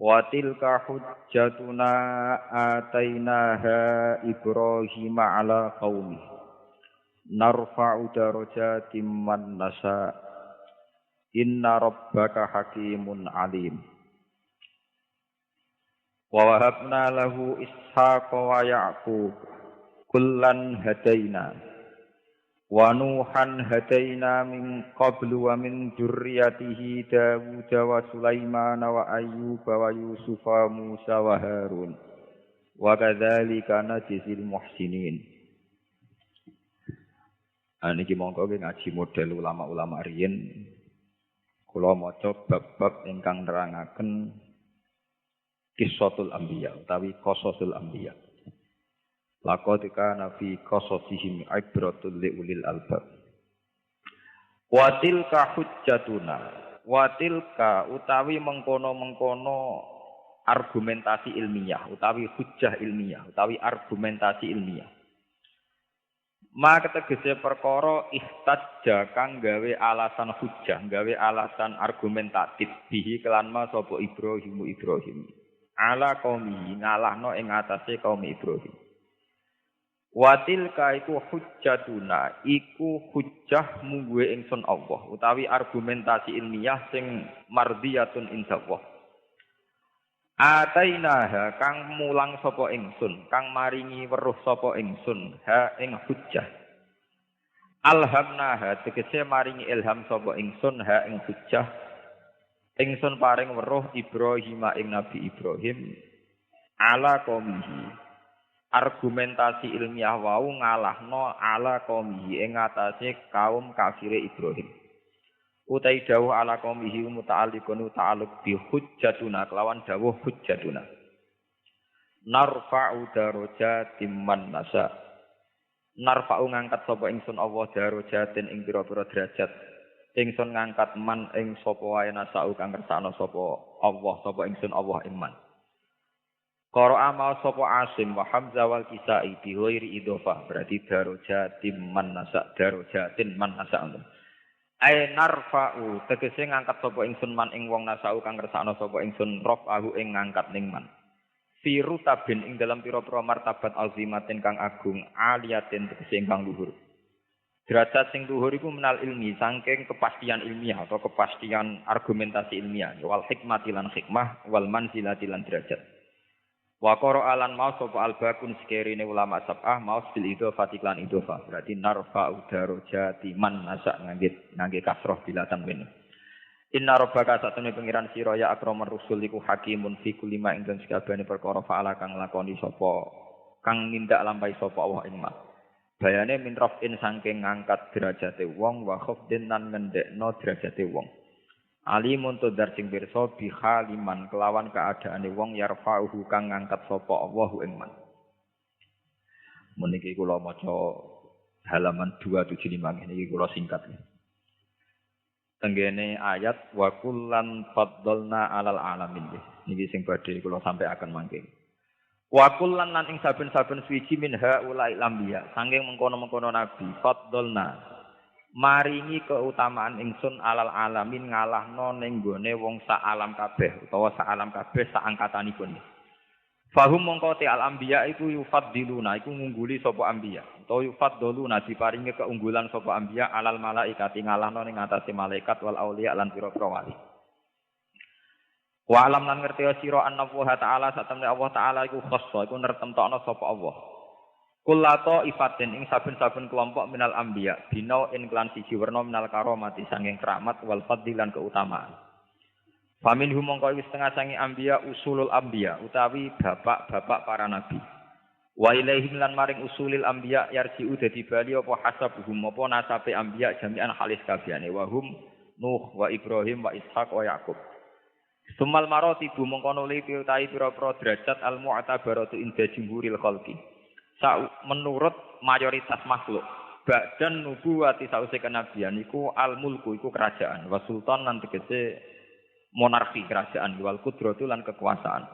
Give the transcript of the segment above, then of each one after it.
Wa tilka hujjatuna atainaha Ibrahim ala qaumi narfa'u darajatim man nasha inna rabbaka hakimun alim. Wa wahabna lahu Ishaqa wa Ya'qub kullan hadaina wa Nuhan hadaina min qablu wa min dzurriyyatihi Dawud wa Sulaiman wa Ayyub wa Yusuf wa Musa wa Harun wa kadzalika najzil muhsinin. Niki monggo ngaji model ulama-ulama riyin kula maca bab-bab ingkang nerangaken Qissatul Anbiya utawi Qasasul Anbiya. Laqad kana fi qasasihim ibratul liulil albab. Wa tilka hujjatuna. Wa tilka utawi mengkono-mengkono argumentasi ilmiah utawi hujjah ilmiah utawi argumentasi ilmiah. Maka tegese perkara ihtajja kang gawe alasan hujjah, gawe alasan argumentatif bihi kelan ma sapa Ibrahim. Ala qaumihi ngalahno ing atase kaum Ibrahim. Watil iku hujjatuna iku hujjah mungguhe ingsun Allah utawi argumentasi ilmiah sing mardiyatun indallah. Atainaha kang mulang sapa ingsun, kang maringi weruh sapa ingsun ha ing hujjah. Alhamnaha tegese maringi ilham sapa ingsun ha ing hujjah. Ingsun paring weruh Ibrahim ing Nabi Ibrahim ala qaumihi. Argumentasi ilmiah wau ngalahno ala qaumihi ing atase kaum kafire Ibrahim. Utai dawuh ala qaumihi muta'alliqun ta'alluq bi hujjatuna kelawan dawuh hujjatuna. Narfa'u darajatim man nasha. Narfa'u ngangkat sapa ingsun Allah darajatin ing pira-pira derajat. Ingsun ngangkat man ing sapa wae nasau kang kersane sapa Allah sapa ingsun Allah ing man. Qara'a ma sapa Asim wa Hamzah wal Kisai bi ghairi idhofah berarti darajatin man nasa darajatin man nasa. Ai narfa'u tegese ngangkat sapa ingsun man ing wong nasau kang kersane sapa ingsun raf'ahu ing ngangkat ning man. Fi rutabin ing dalam pira-pira martabat azimatin kang agung aliyatin tegese kang luhur. Derajat sing luhur iku menal ilmi saking kepastian ilmiah atau kepastian argumentasi ilmiah wal hikmati lan hikmah wal manzilati lan derajat. Wa qara alan mau sapa albakun sekerine ulama sab'ah mau bil idhofati lan idhofah berarti narfa'u darajati man nasa ngangge kasroh bila tanwin. Inna rabbaka satune pengiran sira ya akramur rusul iku hakimun fi kulli ma ing sakabehane perkara fa'ala kang lakoni sapa kang nindak lampahi sapa Allah ing ma. Bayane min rafin saking ngangkat derajate wong wa khafdin lan ngendhekno derajate wong. Alimun tudar sing pirsa bi haliman kelawan keadaane wong yarfa'uhu kang ngangkat sapa Allahu ing man. Meniki kula maca halaman 275 niki kula singkat. Tenggene ayat wa kullan faddalna 'alal alamin. Niki sing badhe kula sampaiaken mangke. Wa kullan lan ing saben-saben suci min haulail anbiya saking mengkono-mengkono nabi faddalna maringi keutamaan ingsun alal alamin ngalahno ning gone wong sak alam kabeh utawa sak alam kabeh sak angkatanipun. Fahum mongko te al anbiya iku yufaddiluna iku ngungguli sapa anbiya utawa yufaddaluna diparingi keunggulan sapa anbiya alal malaikati ngalahno ning atase malaikat wal auliya lan pira-pira wali. Wa alam lan ngerti sira anna Allah taala satemene Allah taala iku khassa iku nertemtokno sapa Allah. Kullato ifatin ing saben-saben kelompok minal anbiya binau in klan siji werna minal karomati sanging keramat wal fadlilan keutamaan. Famin humongko wis setengah sangi anbiya usulul anbiya utawi bapak-bapak para nabi. Wa ilaihim lan maring usulil anbiya yarji'u dadi bali apa hasabuhum apa nasabe anbiya jami'an halis kabehane wa hum Nuh wa Ibrahim wa Ishaq wa Yaqub. Sumal maratibu mengkono li piutai pira-pira derajat al-mu'tabaratu inda jumhuril khalqi. Menurut mayoritas makhluk, ba'dan nubuwati sause kenabian iku al-mulku iku kerajaan, wa sultan lan tegese monarki kerajaan, wal qudratu lan kekuasaan.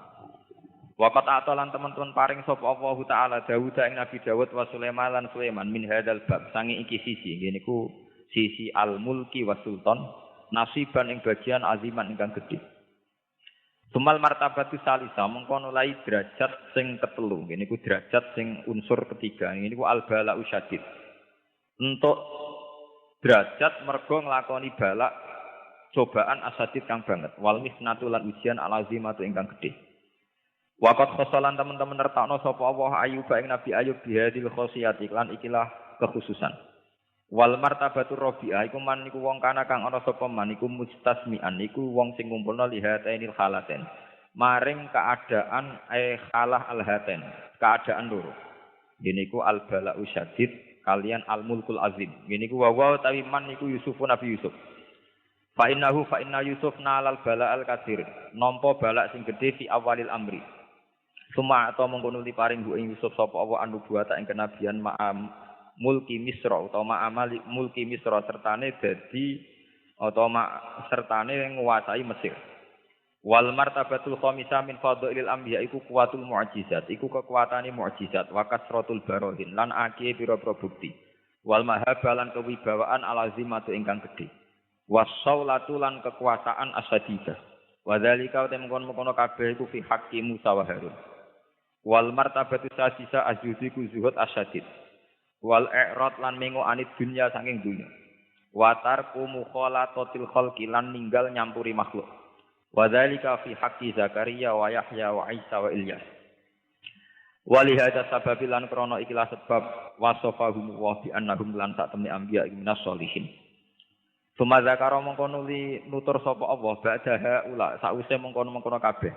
Waqat atalan teman-teman paring sapa Allah taala Daud ing Nabi Daud wa Sulaiman lan Sulaiman min hadzal bab sangi iki sisi ngene iku sisi al-mulki wa sultan nasiban ing bagian aziman ingkang gedhe. Sumal martabatu salisa mengko nulai derajat sing ketelu. Ngene iku derajat sing unsur ketiga. Ngene iku al bala'u syadid. Untuk derajat mergo nglakoni balak cobaan asadid kang banget. Wal misnatu lan ujian alazimatu ingkang gedhe. Waqat khosalan teman-teman nertakno sapa Allah Ayub ing Nabi Ayub bihadil khosiyati lan ikilah kekhususan. Wal martabatu rabi'ah iku man iku wong kana kang ana sapa man iku mustasmi'an iku wong sing ngumpulna lihatainil halaten. Maring keadaan khalah alhaten, keadaan loro. Ngene iku al bala'u syadid kalian al mulkul azim. Ngene iku wa tawi man iku Yusufun Nabi Yusuf. Fa inna Yusuf nalal bala'al katsir. Nampa balak sing gedhe fi awalil amri. Suma atau mengkono paring bu ing Yusuf sapa Allah an-nubuwata ing kenabian ma'am mulki Misra utawa ma'amali mulki Misra sertane dadi utawa sertane nguasai Mesir. Wal martabatul khamisah min fadhilil anbiya iku kuwatul mu'jizat, iku kekuatane mukjizat wa kasratul barohin lan akeh pira-pira bukti. Wal mahabalan kewibawaan alazimatu ingkang gedhe. Wasaulatu lan kekuasaan asadidah. Wa dzalika mengkono kabeh iku fi haqqi Musa wa Harun. Wal martabatu sadisa ajudiku zuhud asyadid. Wal i'rad lan mengo anit dunya saking dunya. Wa tarku mukhalatatil khalqi lan ninggal nyampuri makhluk. Wa dzalika fi haqqi Zakaria wa Yahya wa Isa wa Ilyas. Wa li hadza sababi lan krana ikilah sebab wasafahum wa bi annahum lan sak temne anbiya minas sholihin. Suma zakara mengko nutur sapa Allah ba'daha ula sause mengkono-mengkono kabeh.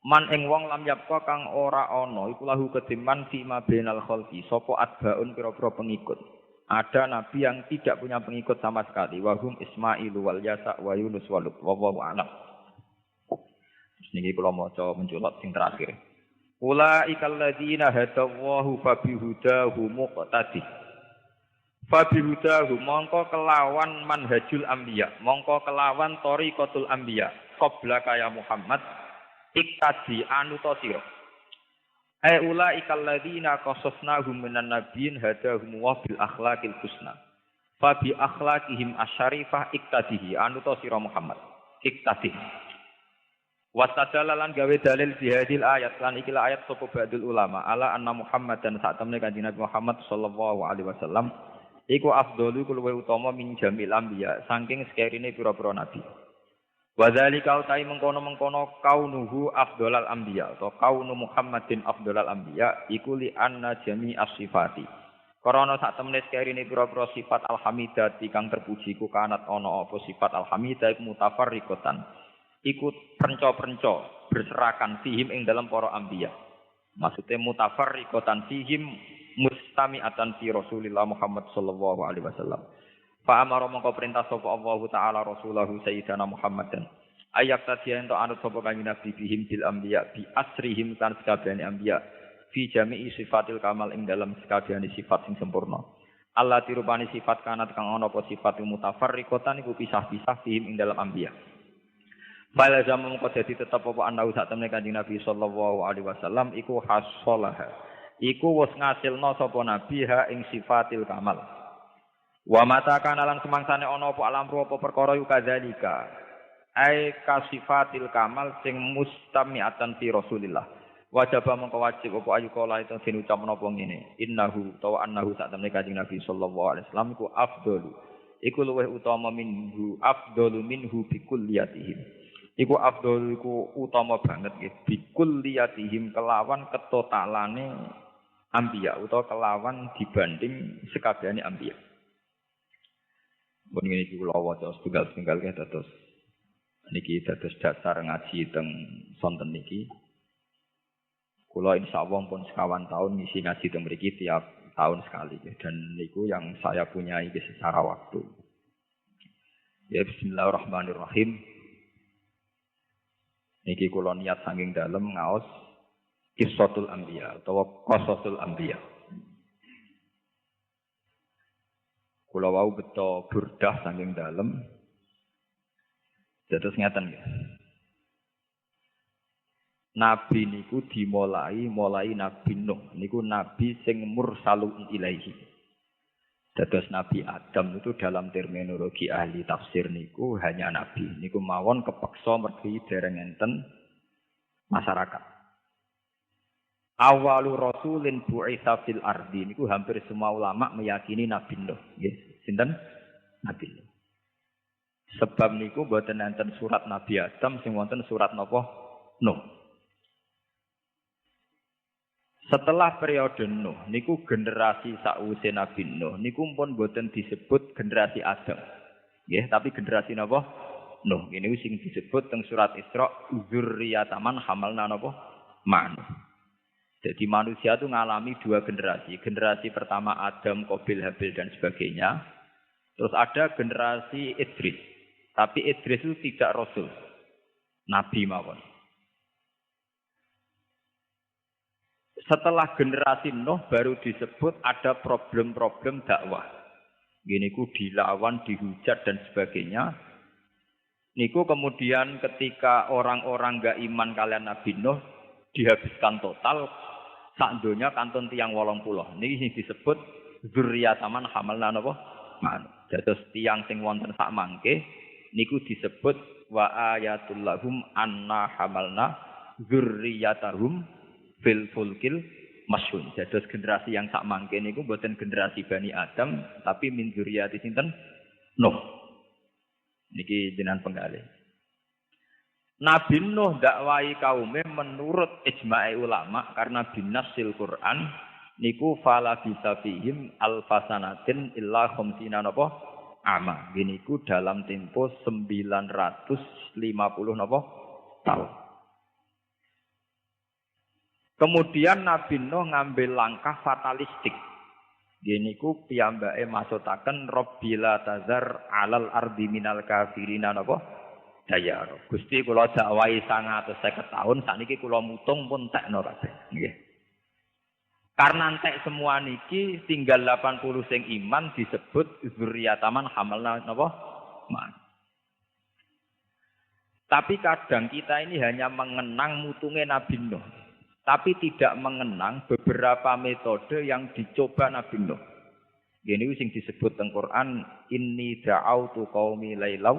Man ing wong lam yapka kang ora ana iku lahu kediman fi mabenal khalqi sapa atbaun pira-pira pengikut. Ada nabi yang tidak punya pengikut sama sekali wahum Ismail wal Yasa wa Yunus wa Lut wallahu a'lam. Niki kula maca menculot sing terakhir. Ulaikal ladzina hadallahu fa bihudahu muqtadi. Fa bihudahu mongko kelawan manhajul anbiya, mongko kelawan thariqatul anbiya qabla kaya Muhammad iktadi anuta sira. Ai ulaikal ladzina qasasnahum minan nabiyyin hadahum wa bil akhlaqil husna. Fa bi akhlaqihim asyarifah iktadihi anuta sira Muhammad. Iktadi. Wastadalalan gawe dalil di hadil ayat lan ikilah ayat sapa ba'dul ulama ala anna Muhammad dan saat temne kanjeng Nabi Muhammad sallallahu alaihi wasallam iku afdalu luwih utama min jamil anbiya saking sekerine pira-pira nabi. Wa dzalika utai mengkono-mengkono kaunuhu afdhalal anbiya atau kaunu Muhammadin afdhalal anbiya iku li anna jami'as sifati. Karena sak temene sekerine pira-pira sifat alhamidati kang terpuji ku kanat ana apa sifat alhamidah iku mutafarriqatan. Ikut penco-penco berserakan fihim ing dalam para anbiya. Maksudnya mutafarriqatan fihim mustami'atan fi Rasulillah Muhammad sallallahu alaihi wasallam. Fa amara mongko perintah sapa Allah taala rasulahu sayyidina Muhammadan. Ayak tadiyan to anut sapa kanjeng Nabi bihim bil anbiya bi asrihim kan sakabehane anbiya fi jami'i sifatil kamal ing dalam sakabehane sifat sing sempurna. Allah dirupani sifat kanat kang ana apa sifat mutafarriqatan iku pisah-pisah fihim ing dalam anbiya. Bala zaman mengko dadi tetep apa ana sak temne kanjeng Nabi sallallahu alaihi wasallam iku hasolaha. Iku wis ngasilna sapa nabi ha ing sifatil kamal. Wa mata kana lan semangsane ana apa alam apa perkara yu kadzalika. Ai kasifatil kamal sing mustami'atan fi Rasulillah. Wajib mengko wajib apa ayu kala itu den ucap menapa ngene. Innahu tawa annahu sak temne kanjeng Nabi sallallahu alaihi wasallam iku afdalu. Iku luwih utama minhu afdalu minhu bi kulliyatihim. Iku afdalu iku utama banget nggih bi kulliyatihim kelawan ketotalane anbiya utawa kelawan dibanding sekabehane anbiya. Mun ngene iki kula waca setunggal-setunggal nggih dados niki dados dasar ngaji teng sonten niki. Kula insyaallah pun sekawan tahun ngisi ngaji teng mriki tiap tahun sekali dan niku yang saya punya iki secara waktu. Ya bismillahirrahmanirrahim. Niki kula niat saking dalem ngaos Qissatul Anbiya utawa Qasasul Anbiya. Kula wau beto burdah saking dalem. Dados ngeten nggih. Nabi niku dimulai Nabi Nuh. Niku nabi sing mursalun ilaihi. Dados Nabi Adam itu dalam terminologi ahli tafsir niku hanya nabi. Niku mawon kepeksa mergi dereng enten masyarakat. Awalu rasulin bu'itsa fil ardi niku hampir semua ulama meyakini Nabi Nuh. Nggih, sinten? Nabi Nuh. Sebab niku mboten enten surat Nabi Adam sing wonten surat napa? Nuh. Setelah periode Nuh niku generasi sakwise Nabi Nuh niku pun mboten disebut generasi Adam. Nggih, tapi generasi napa? Nuh. Ini sing disebut teng surat Isra dzurriyyataman hamalna napa? Man. Jadi manusia itu mengalami dua generasi. Generasi pertama Adam, Qabil, Habil, dan sebagainya. Terus ada generasi Idris. Tapi Idris itu tidak Rasul. Nabi mawon. Setelah generasi Nuh baru disebut ada problem-problem dakwah. Gini ku dilawan, dihujat, dan sebagainya. Niku kemudian ketika orang-orang enggak iman kalian Nabi Nuh dihabiskan total. Sak donya kantun tiang 80. Niki sing disebut dzurriyyataman hamalna napa? Man. Dados tiang sing wonten sak mangke niku disebut wa ayatul lahum anna hamalna dzurriyyatahum fil fulkil masyhun. Dados generasi yang sak mangke niku mboten generasi Bani Adam tapi min dzurriyyati sinten? Nuh. Niki jenengan penggalih. Nabi Nuh dakwahi kaume menurut ijma'i ulama karena binasil Quran niku fala bisa fihim alfasanatin illa khamsina napa ama. Gini ku dalam tempo 950 napa tahun. Kemudian Nabi Nuh ngambil langkah fatalistik. Gini ku piyambake maksutaken Rabbila tazar alal ardi minal kafirina napa daya. Gusti kula dakwahi 150 tahun sakniki kula mutung pun tekno kabeh. Nggih. Karena entek semua niki tinggal 80 sing iman disebut dzurriyyataman hamalna napa? Man. Tapi kadang kita ini hanya mengenang mutunge Nabi Nuh. Tapi tidak mengenang beberapa metode yang dicoba Nabi Nuh. Gini sing disebut teng Quran inni da'autu qaumi lailaw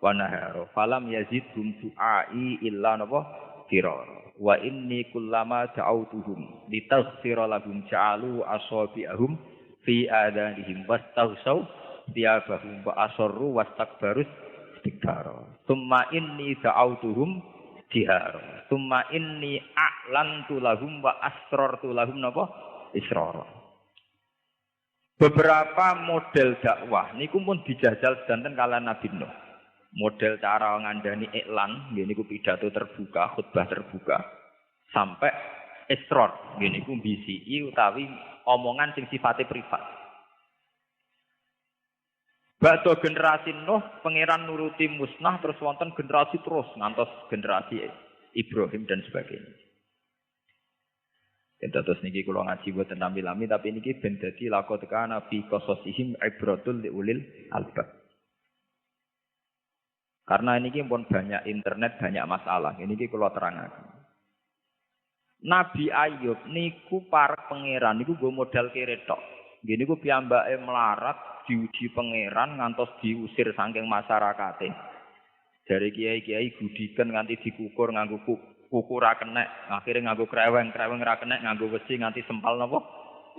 wa nahara falam yazidhum du'ai illa napa firara wa inni kullama da'autuhum litaghfira lahum ja'alu asabi'ahum fi adanihim wastaghsaw thiyabahum wa asarru wastakbarus istikbara thumma inni da'autuhum jihara thumma inni a'lantu lahum wa asrartu lahum napa israra. Beberapa model dakwah niku pun dijajal sedanten kalian Nabi Nuh. Model cara ngandani iklan, gini ku pidato terbuka, khutbah terbuka, sampai esror, gini ku BCI utawi omongan sing sifatnya privat. Bakdo generasi Nuh, pangeran nuruti musnah, terus wonten generasi terus, ngantos generasi Ibrahim dan sebagainya. Terus niki kula ngaji boten nami-lami, tapi niki ben dadi laqad kana fi qasasihim ibratul liulil albab. Karena ini pun banyak internet, banyak masalah. Ini kalau terangkan. Nabi Ayub niku para pangeran niku go modal keretok. Gini ku piyambake melarat diuji pangeran ngantos diusir saking masyarakate. Dari kiai-kiai gudiken nganti dikukur nganggo kuku ra kenek, akhire nganggo kreweng ra kenek, nganggo besi nganti sempal napa?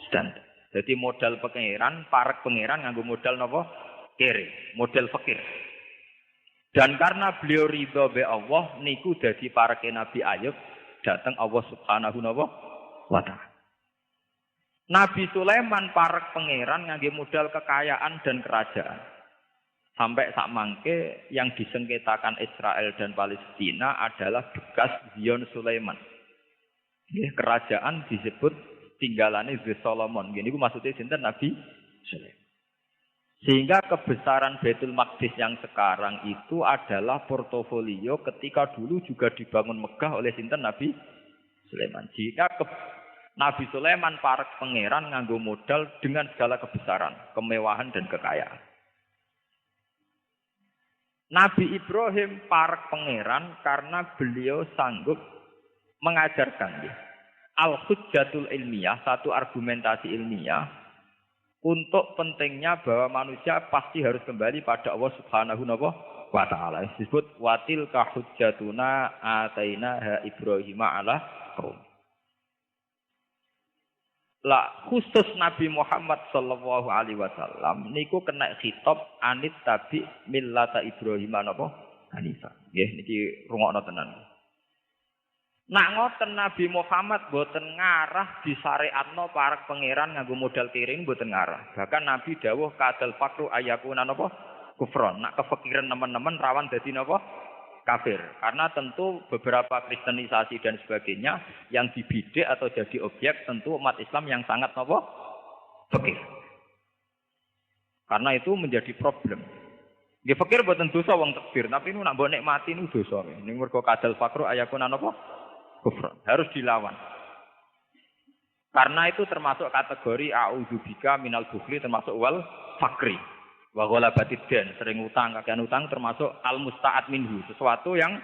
Stand. Jadi modal pangeran, para pangeran nganggo modal napa? Kere, modal fakir. Dan karena beliau ridho be Allah, niku dadi parake Nabi Ayub datang Allah Subhanahu wa ta'ala. Nabi Sulaiman parek pangeran ngangge modal kekayaan dan kerajaan. Sampai sak mangke yang disengketakan Israel dan Palestina adalah bekas Zion Sulaiman. Kerajaan disebut tinggalane The Solomon. Gini ku maksudnya sinten Nabi Sulaiman. Sehingga kebesaran Baitul Maqdis yang sekarang itu adalah portofolio ketika dulu juga dibangun megah oleh sinten Nabi Sulaiman. Jika Nabi Sulaiman parek pangeran nganggo modal dengan segala kebesaran, kemewahan dan kekayaan. Nabi Ibrahim parek pangeran karena beliau sanggup mengajarkan al-hujjatul ilmiah, satu argumentasi ilmiah untuk pentingnya bahwa manusia pasti harus kembali pada Allah Subhanahu wa taala. Disebut watil ka hujjatuna atainaha Ibrahim ala qaum. Lah khusus Nabi Muhammad sallallahu alaihi wasallam niku kena khitab anit tabi millata Ibrahim napa Hanifah. Nggih niki rungokno tenan. Nak ngoten Nabi Muhammad boten ngarah disyariatno para pangeran nganggo modal kiring boten ngarah. Bahkan Nabi dawuh kadal fakru ayakuna napa kufron. Nak kefikiran teman-teman rawan dadi napa kafir. Karena tentu beberapa kristenisasi dan sebagainya yang dibidik atau jadi objek tentu umat Islam yang sangat napa fikir. Karena itu menjadi problem. Nggih fikir boten dosa wong takbir, tapi nu nak mbok nikmati niku dosa. Ning mergo kadal fakru ayakuna napa kufran harus dilawan. Karena itu termasuk kategori a'udzubika minal bukhli termasuk wal fakri. Wa ghalabatid dan sering utang, kakean utang termasuk al musta'ad minhu, sesuatu yang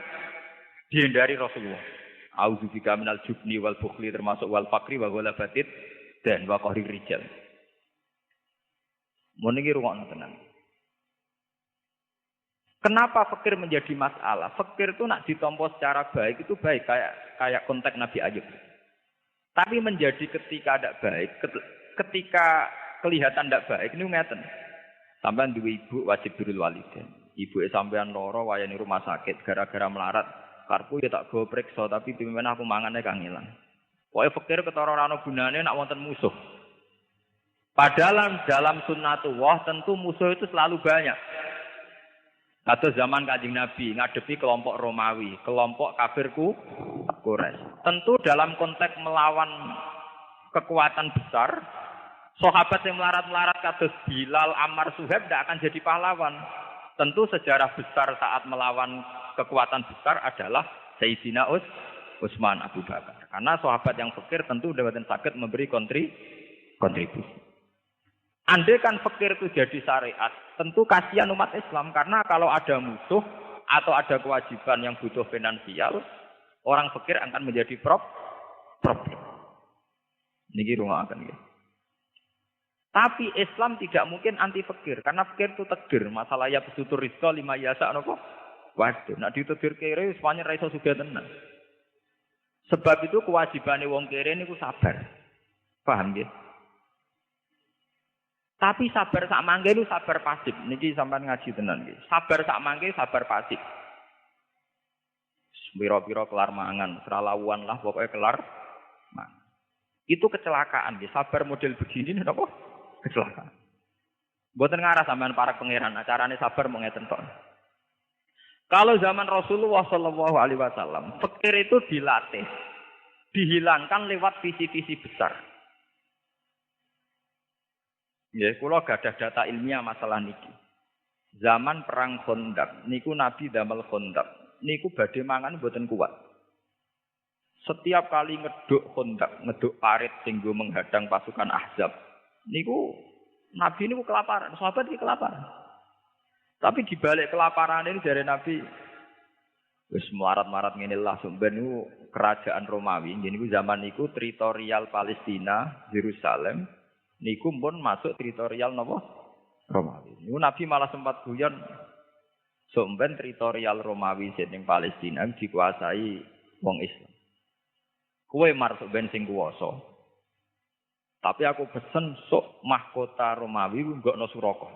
dihindari Rasulullah. A'udzubika minal jubni wal bukhli termasuk wal fakri wa ghalabatid dan wa qahri rijal. Mun iki rungokno tenan. Kenapa fikir menjadi masalah? Fikir itu nak ditompo secara baik itu baik kayak konteks Nabi Ayub. Tapi menjadi ketika tidak baik, ketika kelihatan tidak baik ini ngeten. Sampeyan duwe ibu wajib birrul walidain. Ibu sampean loro wayane rumah sakit gara-gara melarat. Karpu ya tak go priksa tapi pimen aku mangane kangelan. Pokoke fikir ketara ora ana gunane nak wonten musuh. Padahal dalam sunnatullah tentu musuh itu selalu banyak. Atau zaman Kanjeng Nabi ngadepi kelompok Romawi, kelompok kafirku Quraisy. Tentu dalam konteks melawan kekuatan besar, sahabat yang melarat-melarat kados Bilal, Ammar, Suhaib tidak akan jadi pahlawan. Tentu sejarah besar saat melawan kekuatan besar adalah Sayyidina Utsman Abu Bakar. Karena sahabat yang fakir tentu dapat sakit memberi kontribusi. Andai kan fikir itu jadi syariat, tentu kasihan umat Islam karena kalau ada musuh atau ada kewajiban yang butuh finansial, orang fikir akan menjadi problem. Niki rungokaken nggih. Tapi Islam tidak mungkin anti fikir karena fikir itu takdir, masalah ya besutur rizqa lima yasa napa? Waduh, nek ditedir kere semuanya ra iso sugih tenan. Sebab itu kewajibane wong kere niku sabar. Paham nggih? Tapi sabar sak mangke itu sabar pasif. Niki sampean ngaji tenan nggih. Sabar sak mangke sabar pasif. Pira-pira kelar mangan, seralawuan lah pokoknya kelar mangan. Itu kecelakaan nggih. Sabar model begini napa? Kecelakaan. Mboten ngarah sampean para pangeran, acarane sabar mung ngeten tok. Kalau zaman Rasulullah sallallahu alaihi wasallam, fikir itu dilatih, dihilangkan lewat visi-visi besar. Ya, kula gadah data ilmiah masalah niki. Zaman perang Khandaq, niku Nabi damel Khandaq, niku badhe mangan mboten kuat. Setiap kali ngeduk Khandaq, ngeduk parit sing nggo menghadang pasukan Ahzab, niku Nabi niku kelaparan, sahabat iki kelaparan. Tapi di balik kelaparan ini dari Nabi wis marat-marat ngene lah sumben niku kerajaan Romawi, niku zaman niku teritorial Palestina, Yerusalem. Niku pun masuk teritorial napa? Romawi. Niku Nabi malah sempat guyon somben teritorial Romawi sing Palestina dikuasai wong Islam. Kowe mar ben sing kuwasa. Tapi aku pesen sok mahkota Romawi nggokno Suraka.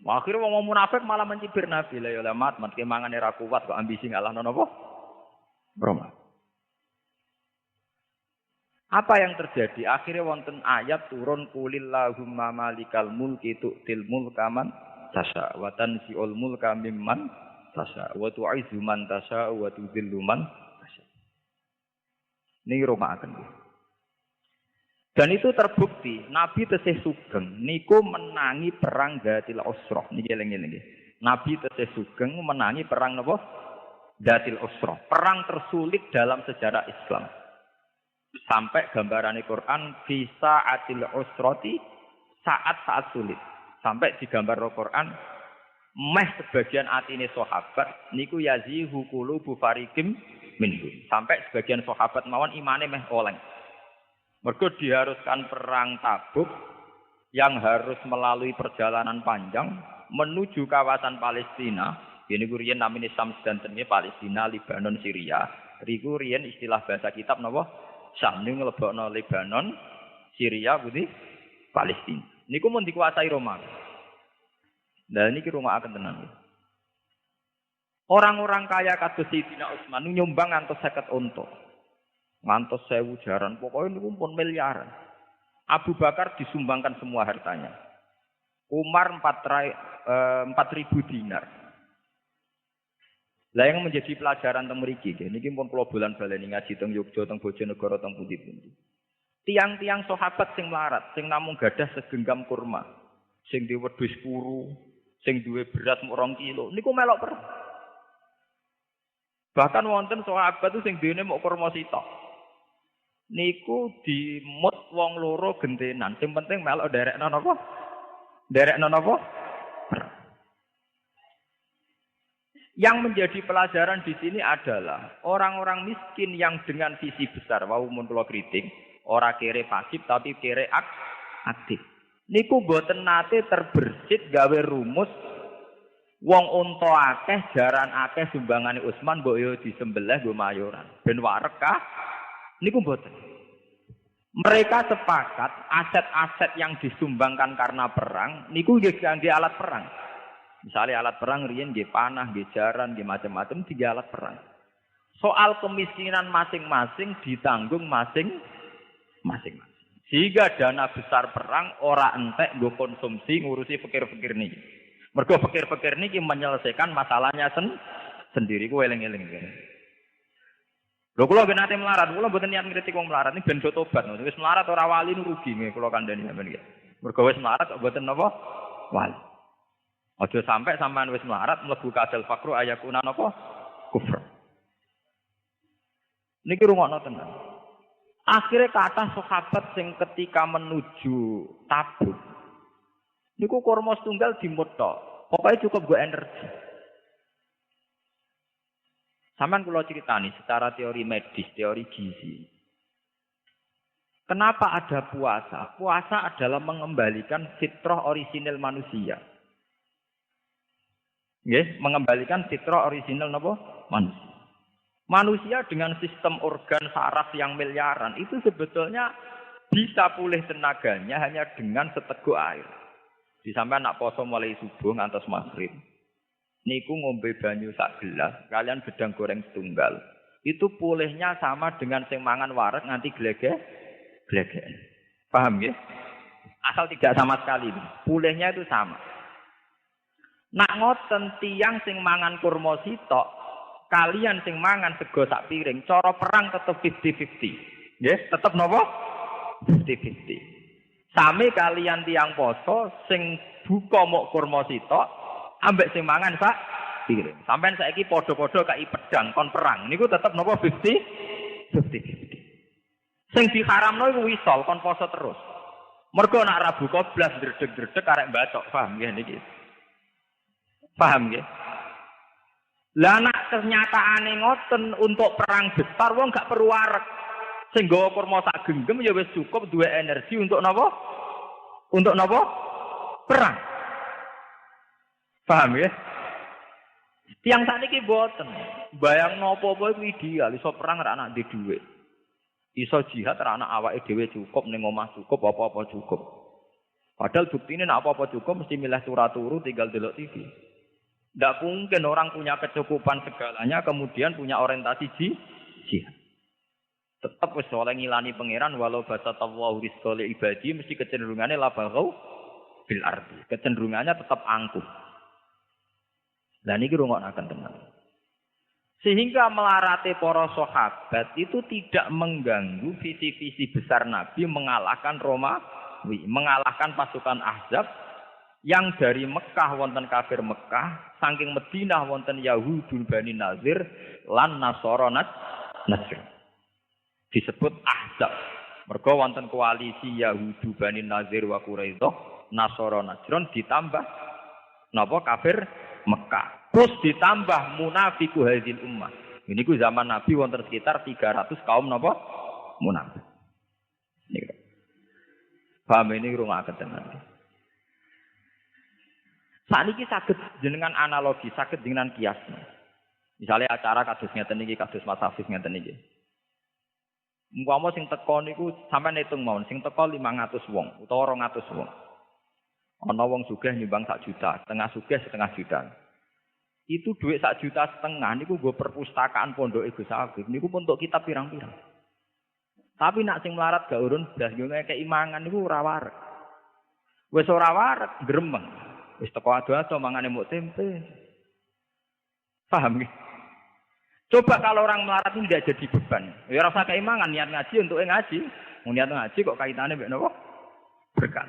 Akhire wong munafik malah mencibir Nabi, la ya mat kemangane ra kuat kok ambisi ngalahno napa? Romawi. Apa yang terjadi? Akhirnya wonten ayat turun kulillahumma malikal mulki tu'til mulka man tasya wa tanzi'ul mulka mimman tasya wa tu'izzu man tasya wa tudhillu man tasya. Niki rumaken. Dan itu terbukti Nabi tesih sugeng niku menangi perang Dzatil Usrah. Niki eling-eling nggih. Nabi tesih sugeng menangi perang napa? Dzatil Usrah. Perang tersulit dalam sejarah Islam. Sampai gambaran Al-Quran bisa atil usroti saat-saat sulit. Sampai digambar Al-Quran meh sebagian atine sahabat niku yazihu qulubu fariqim minhum. Sampai sebagian sahabat mawon imane meh oleng. Mergo diharuskan perang Tabuk yang harus melalui perjalanan panjang menuju kawasan Palestina. Ini kurian namanya Syam dan jenenge Palestina, Lebanon, Syria. Riku riyen istilah bahasa kitab napa? Syam niku nglebokno Lebanon, Syria, putih Palestina. Niku mun dikuasai Roma. Lah niki rumah akan tenan. Orang-orang kaya kados Sayyidina Utsman nyumbang ngantos 50 unta. Ngantos 1000 jaran, pokoknya niku pun miliaran. Abu Bakar disumbangkan semua hartanya. Umar 4.000 dinar. Lah yang menjadi pelajaran teng mriki niki pun kula bulan baleni ngaji teng Yogya teng Bojonegoro teng pundi-pundi. Tiang-tiang sahabat sing melarat, sing namung gadah segenggam kurma, sing duwe wedhus puru, sing duwe beras mung 2 kilo, niku melok perang. Bahkan wonten sahabat itu sing duwene mung kurma sitok. Niku dimut wong loro gentenan, sing penting melok derekno napa? Derekno napa? Yang menjadi pelajaran di sini adalah orang-orang miskin yang dengan visi besar, wau mun kula kritik, ora kere pasif tapi kere aktif. Niku boten nate terbersit gawe rumus wong unta akeh jaran akeh sumbangane Utsman mbok yo disembelih nggo mayoran. Ben warek kah? Niku boten. Mereka sepakat aset-aset yang disumbangkan karena perang niku nggih kangge alat perang. Misalnya alat perang riyen nggih panah, nggih jaran, nggih macam-macam tiga alat perang. Soal kemiskinan masing-masing ditanggung masing-masing. Sehingga dana besar perang ora entek nggo konsumsi ngurusi pikir-pikir niki. Mergo pikir-pikir niki menyelesaikan masalahnya sendiri ku eling-eling. Lho kula nate melarat, kula mboten niat ngritik wong melarat niki ben do tobat. Wis melarat ora wali nu rugi nggih kula kandhani sampeyan nggih. Mergo wis melarat kok mboten napa wali. Aja sampai sampean wis melarat mlebu kadal fakru ayakuna napa kufur. Niki rungokno tenan. Akhire kathah sahabat sing ketika menuju Tabuk niku kurma setunggal dimutho. Pokoke cukup go energi. Sampeyan kula critani secara teori medis, teori gizi. Kenapa ada puasa? Puasa adalah mengembalikan fitrah orisinil manusia. Nggih, mengembalikan fitrah orisinal napa? Manusia. Manusia dengan sistem organ saraf yang miliaran itu sebetulnya bisa pulih tenaganya hanya dengan seteguk air. Di sampean nak poso mulai subuh ngantos maghrib. Niku ngombe banyu sak gelas, kalian gedang goreng setunggal. Itu pulihnya sama dengan sing mangan wareg nganti glegek. Paham nggih? Asal tidak sama sekali. Pulihnya itu sama. Nak ngoten tiyang sing mangan kurma sitok, kalian sing mangan sego sak piring, cara perang tetep 50-50. Nggih, tetep napa? 50-50. Sami kalian tiyang poso sing buka mok kurma sitok, ambek sing mangan sak piring. Sampeyan saiki padha-padha kai pedang kon perang. Niku tetep napa 50-50. Sing diharamno iku wisol kon poso terus. Mergo nak ra buka blas dredeg-dredeg arek bacok, paham nggih niki? Paham nggih? Lah nek kenyataane ngoten untuk perang besar wong gak perlu wareg. Sing nggawa kurma sak genggam ya wis cukup duwe energi untuk napa? Untuk napa? Perang. Paham ya? Tiang sakniki mboten. Bayangno apa-apa iku ideal iso perang ra anak ndek dhuwit. Iso jihad ra anak awake dhewe cukup ning omah cukup apa-apa cukup. Padahal buktine nek apa-apa cukup mesti milih turu tinggal delok TV. Tidak mungkin orang punya kecukupan segalanya kemudian punya orientasi jihad. Tetap wis oleh ngilani pangeran walau basatallahu rizqa li ibadi mesti kecenderungannya la bagau bil ardi. Kecenderungannya tetap angkuh. Lah niki rungokaken tenan. Sehingga melarate para sahabat itu tidak mengganggu visi-visi besar Nabi mengalahkan Romawi, mengalahkan pasukan Ahzab. Yang dari Mekah wonten kafir Mekah, saking Madinah wonten Yahudul Bani Nazir lan Nasara Najr. Disebut Ahzab. Mergo wonten koalisi Yahudu Bani Nazir wa Quraidah, Nasara Najron ditambah napa kafir Mekah. Terus ditambah munafiku hadzil ummah. Ini ku zaman Nabi wonten sekitar 300 kaum napa munafik. Niki. Paham ini rungokaken tenan. Sakniki saged jenengan analogi, saged jenengan kias. Misalnya acara kados ngeten iki, kados Mas Hafiz ngeten iki. Umpama sing teko niku sampeyan hitung mawon, sing teko 500 wong utawa 200 wong. Ana wong sugih nyumbang 1 juta, setengah sugih setengah juta. Itu duit 1,5 juta niku nggo perpustakaan pondoke Gus Hafiz niku untuk kitab pirang-pirang. Tapi nak sing melarat gak urun blas yo keimangan niku ora warak. Wis ora warak gremeng. Wis teko ado-ado mangane muk tempe. Paham nggih? Coba kalau orang melarat ini tidak jadi beban. Ya ora usah keimangan niat ngaji untuk ngaji. Niat ngaji kok kaitane mbek napa? Berkah.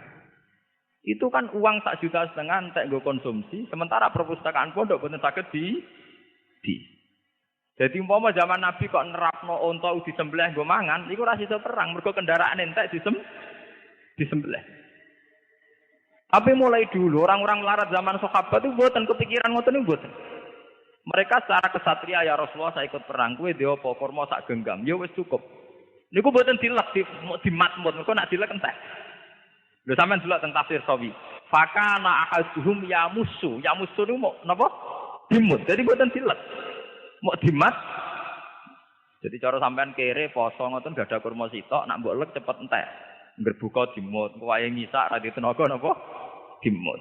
Itu kan uang 1,5 juta entek nggo konsumsi, sementara perpustakaan pondok boten saged di. Jadi umpama zaman Nabi kok nerapno unta disembelih nggo mangan, iku ora iso perang, mergo kendaraan entek disembelih. Tapi mulai dulu orang-orang melarat zaman sahabat itu mboten kepikiran ngoten niku mboten. Mereka secara kesatria ya Rasulullah saya ikut perang, kowe dhewe apa kurma sak genggam, ya wis cukup. Niku mboten dilek di matmut, mergo nak dilek entek. Lho sampean delok teng tafsir Sawi. Fakana ahaduhum yamusu niku mau napa? Dimut. Jadi mboten dilek. Mau dimat. Jadi cara sampean kere poso ngoten gak ada kurma sitok, nak mbok lek cepet entek. Berbuka dimut, wayahe ngisak ra tenaga napa? Dimut.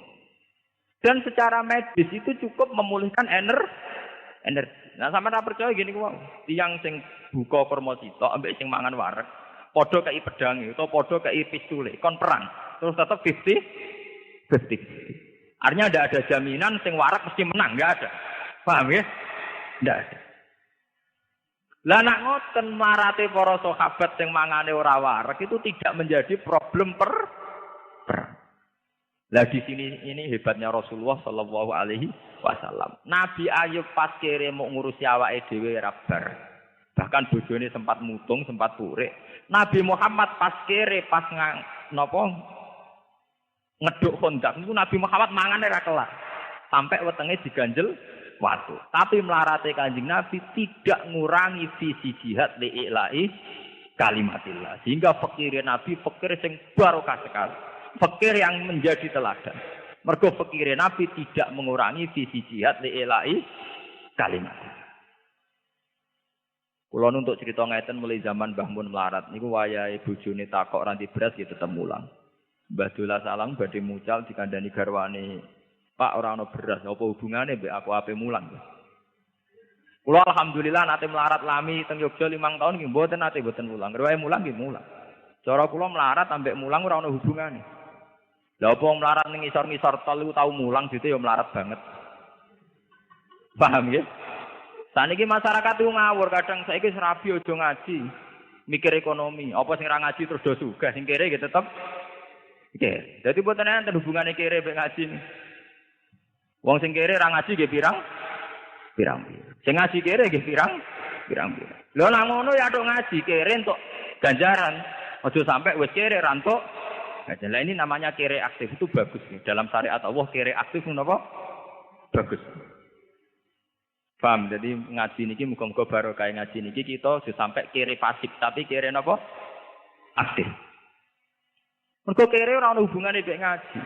Dan secara medis itu cukup memulihkan energi. Nah, sampean ora percaya gini ku, tiyang sing buka kurma sitok ambek sing mangan wareg, padha kei pedange utawa padha kei pistule, kon perang. Terus tetap 50. Artinya tidak ada jaminan sing warak mesti menang, enggak ada. Paham ya? Enggak ada. Lah nak ngoten marate para sahabat sing mangane ora warak itu tidak menjadi problem perang. Lah di sini ini hebatnya Rasulullah sallallahu alaihi wasallam. Nabi Ayub pas kere mau ngurusi awake dhewe rabar. Bahkan bojone sempat mutung, sempat purik. Nabi Muhammad pas kere pas ngeduk Khandaq niku Nabi Muhammad mangane ra kelar. Sampai wetenge diganjel watu. Tapi melarate Kanjeng Nabi tidak ngurangi visi jihad li'ila'i kalimatillah. Sehingga fakir Nabi fakir sing barokah sekali. Fakir yang menjadi teladan. Mergo fakir Nabi tidak mengurangi visi jihad li'ila'i kalimatillah. Kula untuk cerita ngeten mulai zaman Mbah Mun melarat niku wayahe bojone takok ranti beras ya tetep mulang. Mbah Dula Salam badhe mucal dikandani garwane, "Pak, ora ana beras, apa hubungane mbek aku ape mulang?" Kula alhamdulillah nate melarat lami teng Yogya 5 tahun nggih mboten nate mboten mulang. Riwae mulang nggih mulang. Cara kula melarat ambek mulang ora ana hubungane. Lah apa melarat ning ngisor-ngisor tol iku tau mulang dite ya melarat banget. Paham nggih? Saniki masyarakat itu ngawur, kadang saiki wis rabi aja ngaji. Mikir ekonomi, apa sing ora ngaji terus do sugih, sing kere nggih tetep kere. Dadi mboten enten hubungane kere mek ngaji. Wong sing kere ora ngaji nggih pirang? Sing ngaji kere nggih pirang? Lho nang ngono ya tok ngaji kere entuk ganjaran. Aja sampai wis kere ra entuk. Nah, ini namanya kere aktif itu bagus nih. Dalam syariat Allah kere aktif napa? Bagus. Paham? Jadi ngaji niki muga-muga barokah ngaji niki kita sudah sampai kere pasif tapi kere napa? Aktif. Mergo kere ora ono hubungane mek ngaji.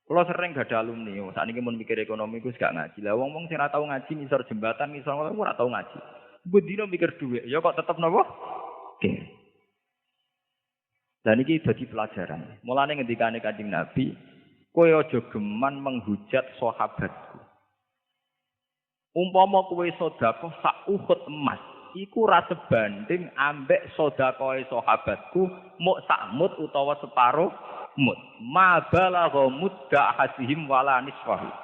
Kula sering gak ada alumni, sakniki mun mikir ekonomi ku gak ngaji. Lah wong-wong sing ora tau ngaji ngisor jembatan ngisor ora tau ngaji. Bendina mikir dhuwit, ya kok tetep napa? Kere. Dan ini jadi pelajaran. Mulane ngendikane Kanjeng Nabi, kowe aja geman menghujat sahabatku. Umpama kowe sedekah sak Uhud emas, iku ora sebanding ambek sedekahe sahabatku muk sak mut utawa separo mut. Ma balagha mudda hasihim wala nisfahu.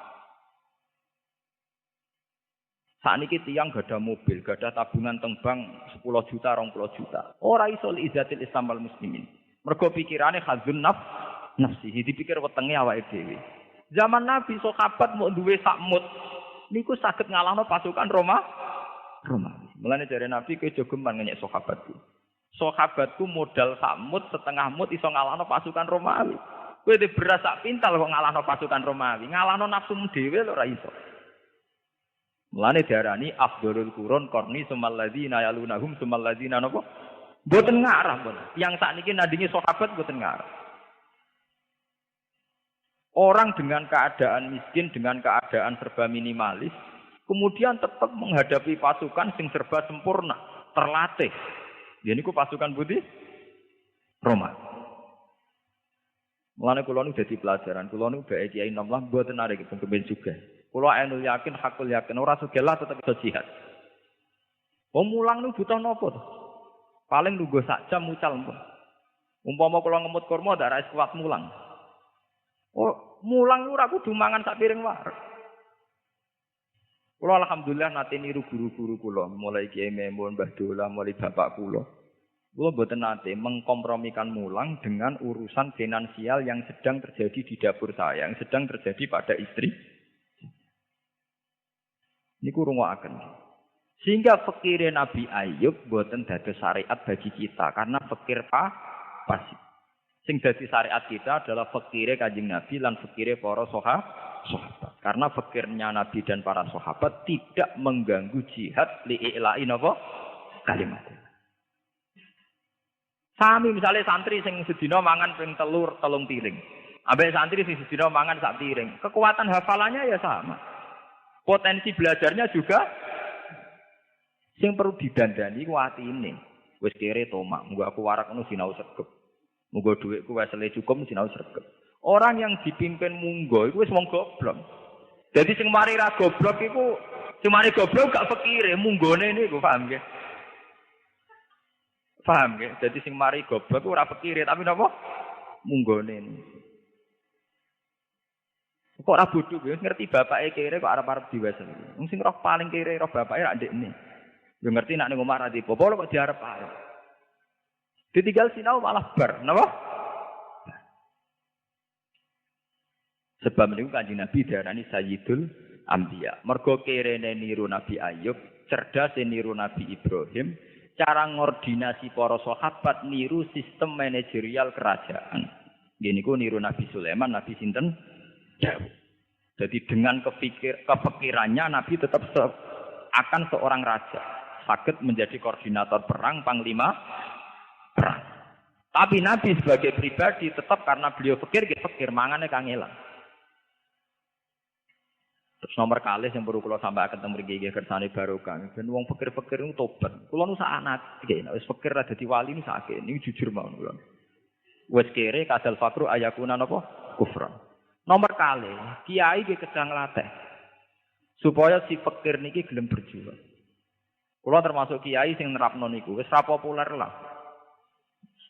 Sakniki tiyang gadah mobil, gadah tabungan tembang 10 juta, 20 juta. Ora iso li izatil Islam wal muslimin. Mergo pikirane khadzun nafsi, dipikir wetenge awake dhewe. Zaman Nabi sahabat mau duwe sak mut niku saged ngalahno pasukan Roma. Mulane jare Nabi kowe aja geman ngenyek sahabatku. Sahabatku modal sak mut setengah mut iso ngalahno pasukan Romawi. Kowe dhe beras sak pintal kok ngalahno pasukan Romawi, ngalahno nafsumu dhewe lho ora iso. Mulane diarani afdhalul qurun qarni sumal ladzina yalunahum sumal ladzina napa? Mboten ngarah, mboten. Yang sakniki nandingi sahabat mboten ngarah. Orang dengan keadaan miskin, dengan keadaan serba minimalis, kemudian tetap menghadapi pasukan sing serba sempurna, terlatih. Jadi ku pasukan putih Roma. Mulane kula nu dadi pelajaran, kula nu bae kiai nom lah mboten narik kepen juga. Kula ainul yakin, hakul yakin ora sugih tetep iso jihad. Wong mulang nu butuh napa to? Paling lungguh sak jam mucal pun. Umpama kula ngemut kurma ndak ra kuat mulang. Oh, mulang lu ora kudu mangan sak piring wae. Kula alhamdulillah nate niru guru-guru kula, mulai Kiai Memun, Mbah Dola, mulai bapak kula. Kula mboten nate mengkompromikan mulang dengan urusan finansial yang sedang terjadi di dapur saya, yang sedang terjadi pada istri. Niku rungokaken. Sehingga fikire Nabi Ayub mboten dados syariat bagi kita karena fikir pasif. Sing dadi syariat kita adalah fikire Kanjeng Nabi lan fikire para sahabat. Karena fikirnya Nabi dan para sahabat tidak mengganggu jihad li'ila'i napa kalimat. Sami misalnya santri sing sedina mangan ping telung piring. Ambek santri sing sedina mangan sak piring. Kekuatan hafalannya ya sama. Potensi belajarnya juga sing perlu didandani ku atine. Wis kere tomak, muga aku warak ngono sinau sregep. Muga dhuwitku wesele cukup sinau sregep. Orang yang dipimpin munggo iku wis wong goblok. Jadi sing mari ra goblok iku sing mari goblok gak fikire munggone niku paham nggih? Paham nggih? Jadi sing mari goblok ora fikire tapi napa? Munggone niku. Kok ora bodho wis ngerti bapake kere kok arep-arep diwasani. Wong sing roh paling kere roh bapake ra ndekne. Yo ngerti nek ning omah ra dipopo kok diarep-arep. Ditinggal sinau malah bar, napa? Sebab niku Kanjeng Nabi diarani Sayyidul Anbiya. Mergo kerene niru Nabi Ayub, cerdas niru Nabi Ibrahim, cara ngordinasi para sahabat niru sistem manajerial kerajaan. Nggih niku niru Nabi Sulaiman, Nabi sinten? Daud. Jadi dengan kepikirannya Nabi tetap akan seorang raja, sakit menjadi koordinator perang, panglima perang. Tapi Nabi sebagai pribadi tetap karena beliau pikir mangane kangelan. Terus nomor kali yang perlu kalau sampai akan temui gigi kersane barokah. Dan uang pikir-pikir itu tobat. Kalau nu saanat, gini, wis pikir ada di wali nu sakit. Ini jujur mau nulan. Wes kere kadal fakru ayakuna nopo kufran. Nomor kali kiai ge kedang latih supaya si pikir niki gelem berjuang. Kulo termasuk kiai sing nerapno niku wis ra populer lah.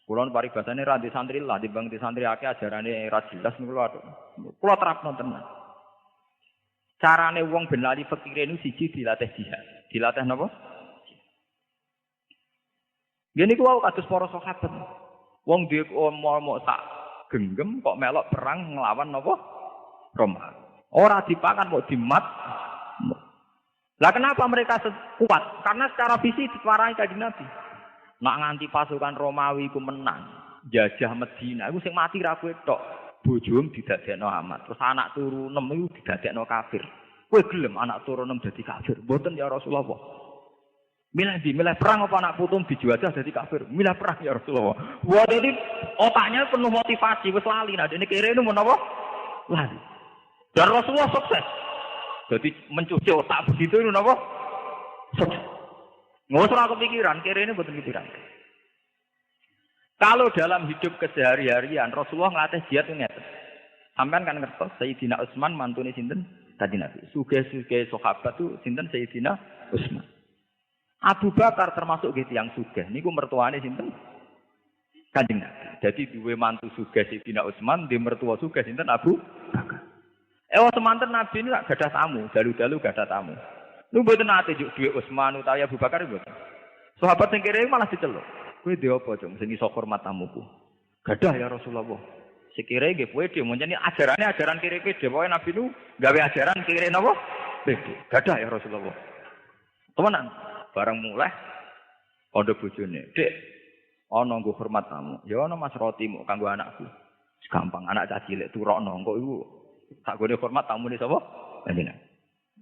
Kulo paribasane ra di santri lah, dibang di santri akeh ajarane ra jelas niku kulo terapno tenan. Carane wong ben lali fikire niku siji dilatih jihad. Dilatih napa? Ngene iku wae kados para sahabat. Wong duwe momok sak genggam kok melok perang nglawan napa? Roma. Ora dipakan kok dimat. Lah kenapa mereka kuat? Karena secara visi ditwarai Kanjeng Nabi. Nak nganti pasukan Romawi ku menang, jajah Medina, iku sing mati ra kowe tok. Bojom didadekno amat. Terus anak turu 6 iku didadekno kafir. Kowe gelem anak turu 6 dadi kafir? Mboten ya Rasulullah. Milih perang apa anak putum dijuajah dadi kafir? Milih perang ya Rasulullah. Wah jadi otaknya penuh motivasi wis lali. Nah dene kere nu menapa? Lali. Dan Rasulullah sukses. Jadi mencuci otak begitu itu napa? Sukses. Nggak usah kepikiran, kere ini betul pikiran. Kalau dalam hidup kesehari-harian Rasulullah ngelatih jihad ngeten. Sampean kan ngertos Sayyidina Utsman mantune sinten? Kanjeng Nabi. Sugih-sugih sahabat itu sinten Sayyidina Utsman. Abu Bakar termasuk gitu yang sugih. Niku mertuane sinten? Kanjeng Nabi. Jadi duwe mantu sugih Sayyidina Utsman, di mertua sugih sinten Abu Bakar. Semanten Nabi ini gak gadah tamu, dalu-dalu gadah tamu. Niku mboten nate juk duwe Utsman utawa Abu Bakar mboten. Sahabat sing kere malah diceluk. Kowe dhe apa, Cung? Sing iso hormat tamuku. Gadah ya Rasulullah. Sekire nggih pede, menjane ajarane ajaran kire pede. Pokoke Nabi nu gawe ajaran kire napa? Pede. Gadah ya Rasulullah. Temenan, bareng mulai ana bojone. Dik, ana nggo hormat tamu. Ya ana Mas Rotimu kanggo anakku. Gampang, anak cah cilik turokno engko iku tak gone hormat tamune sapa? Kanjeng.